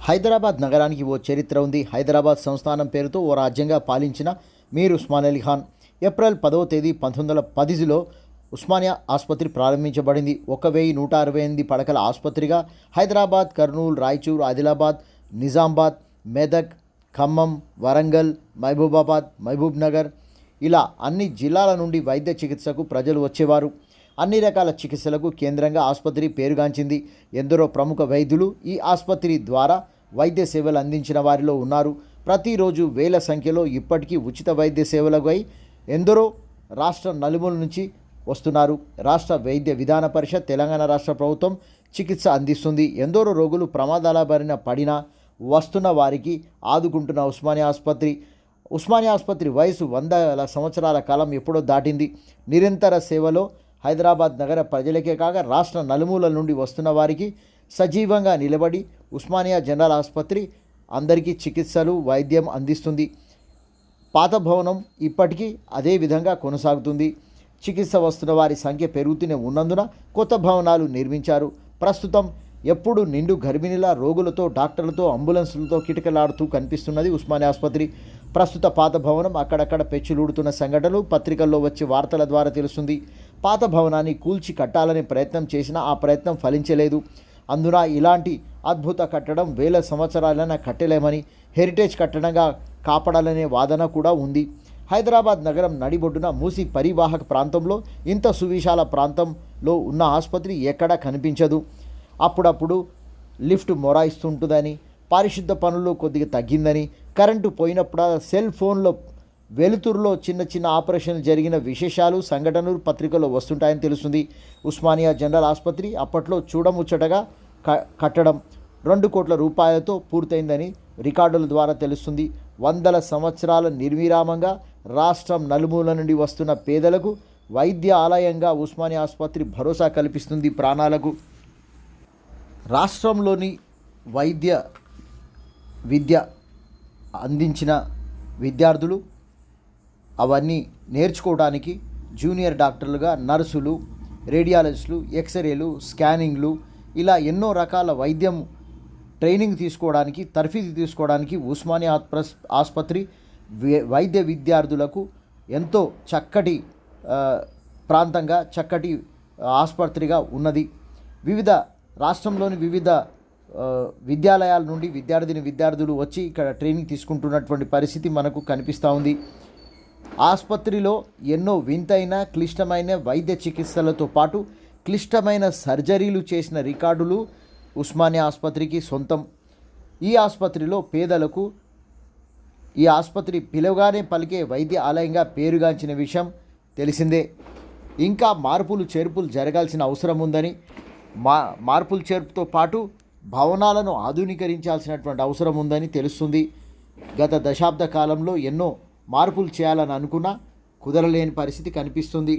హైదరాబాద్ నగరానికి ఓ చరిత్ర ఉంది. హైదరాబాద్ సంస్థానం పేరుతో ఓ రాజ్యంగా పాలించిన మీర్ ఉస్మాన్ అలీ ఖాన్ ఏప్రిల్ 10వ తేదీ 1910లో ఉస్మానియా ఆసుపత్రి ప్రారంభించబడింది. 1168 పడకల ఆసుపత్రిగా హైదరాబాద్, కర్నూలు, రాయచూర్, ఆదిలాబాద్, నిజామాబాద్, మెదక్, ఖమ్మం, వరంగల్, మహబూబాబాద్, మహబూబ్ నగర్ ఇలా అన్ని జిల్లాల నుండి వైద్య చికిత్సకు ప్రజలు వచ్చేవారు. అన్ని రకాల చికిత్సలకు కేంద్రంగా ఆసుపత్రి పేరుగాంచింది. ఎందరో ప్రముఖ వైద్యులు ఈ ఆసుపత్రి ద్వారా వైద్య సేవలు అందించిన వారిలో ఉన్నారు. ప్రతిరోజు వేల సంఖ్యలో ఇప్పటికీ ఉచిత వైద్య సేవలపై ఎందరో రాష్ట్ర నలుమూల నుంచి వస్తున్నారు. రాష్ట్ర వైద్య విధాన పరిషత్, తెలంగాణ రాష్ట్ర ప్రభుత్వం చికిత్స అందిస్తుంది. ఎందరో రోగులు ప్రమాదాల బారిన పడినా వస్తున్న వారికి ఆదుకుంటున్న ఉస్మానియా ఆసుపత్రి వయసు 100 సంవత్సరాల కాలం ఎప్పుడో దాటింది. నిరంతర సేవలో హైదరాబాద్ నగర ప్రజలకే కాక రాష్ట్ర నలుమూలల నుండి వస్తున్న వారికి సజీవంగా నిలబడి ఉస్మానియా జనరల్ ఆసుపత్రి అందరికీ చికిత్సలు, వైద్యం అందిస్తుంది. పాత భవనం ఇప్పటికీ అదే విధంగా కొనసాగుతుంది. చికిత్స వస్తున్న వారి సంఖ్య పెరుగుతూనే ఉన్నందున కొత్త భవనాలు నిర్మించారు. ప్రస్తుతం ఎప్పుడు నిండు గర్భిణీల రోగులతో, డాక్టర్లతో, అంబులెన్సులతో కిటకలాడుతూ కనిపిస్తున్నది ఉస్మానియా ఆసుపత్రి. ప్రస్తుత పాత భవనం అక్కడక్కడ పెచ్చులూడుతున్న సంఘటనలు పత్రికల్లో వచ్చే వార్తల ద్వారా తెలుస్తుంది. పాత భవనాన్ని కూల్చి కట్టాలనే ప్రయత్నం చేసినా ఆ ప్రయత్నం ఫలించలేదు. అందున ఇలాంటి అద్భుత కట్టడం వేల సంవత్సరాలైనా కట్టలేమని, హెరిటేజ్ కట్టడంగా కాపాడాలనే వాదన కూడా ఉంది. హైదరాబాద్ నగరం నడిబొడ్డున మూసి పరివాహక ప్రాంతంలో ఇంత సువిశాల ప్రాంతంలో ఉన్న ఆసుపత్రి ఎక్కడా కనిపించదు. అప్పుడప్పుడు లిఫ్ట్ మొరాయిస్తుంటుందని, పారిశుద్ధ పనులు కొద్దిగా తగ్గిందని, కరెంటు పోయినప్పుడు సెల్ ఫోన్లో వెలుతురులో చిన్న చిన్న ఆపరేషన్లు జరిగిన విశేషాలు, సంఘటనలు పత్రికల్లో వస్తుంటాయని తెలుస్తుంది. ఉస్మానియా జనరల్ ఆసుపత్రి అప్పట్లో చూడముచ్చటగా కట్టడం 2 కోట్ల రూపాయలతో పూర్తయిందని రికార్డుల ద్వారా తెలుస్తుంది. 100 సంవత్సరాల నిర్విరామంగా రాష్ట్రం నలుమూల నుండి వస్తున్న పేదలకు వైద్య ఆలయంగా ఉస్మానియా ఆసుపత్రి భరోసా కల్పిస్తుంది. ప్రాణాలకు రాష్ట్రంలోని వైద్య విద్య అందించిన విద్యార్థులు అవన్నీ నేర్చుకోవడానికి జూనియర్ డాక్టర్లుగా నర్సులు, రేడియాలజిస్టులు, ఎక్స్రేలు, స్కానింగ్లు ఇలా ఎన్నో రకాల వైద్యం ట్రైనింగ్ తీసుకోవడానికి, తర్ఫీదు తీసుకోవడానికి ఉస్మానియా ఆసుపత్రి వైద్య విద్యార్థులకు ఎంతో చక్కటి ప్రాంతంగా, చక్కటి ఆసుపత్రిగా ఉన్నది. రాష్ట్రంలోని వివిధ విద్యాలయాల నుండి విద్యార్థులు వచ్చి ఇక్కడ ట్రైనింగ్ తీసుకుంటున్నటువంటి పరిస్థితి మనకు కనిపిస్తూ ఉంది. ఆసుపత్రిలో ఎన్నో వింతైన, క్లిష్టమైన వైద్య చికిత్సలతో పాటు క్లిష్టమైన సర్జరీలు చేసిన రికార్డులు ఉస్మానియా ఆసుపత్రికి సొంతం. ఈ ఆసుపత్రిలో పేదలకు ఈ ఆసుపత్రి పిలవగానే పలికే వైద్య ఆలయంగా పేరుగాంచిన విషయం తెలిసిందే. ఇంకా మార్పులు చేర్పులు జరగాల్సిన అవసరం ఉందని, మార్పులు చేర్పుతో పాటు భవనాలను ఆధునీకరించాల్సినటువంటి అవసరం ఉందని తెలుస్తుంది. గత దశాబ్ద కాలంలో ఎన్నో మార్పులు చేయాలని అనుకున్నా కుదరలేని పరిస్థితి కనిపిస్తుంది.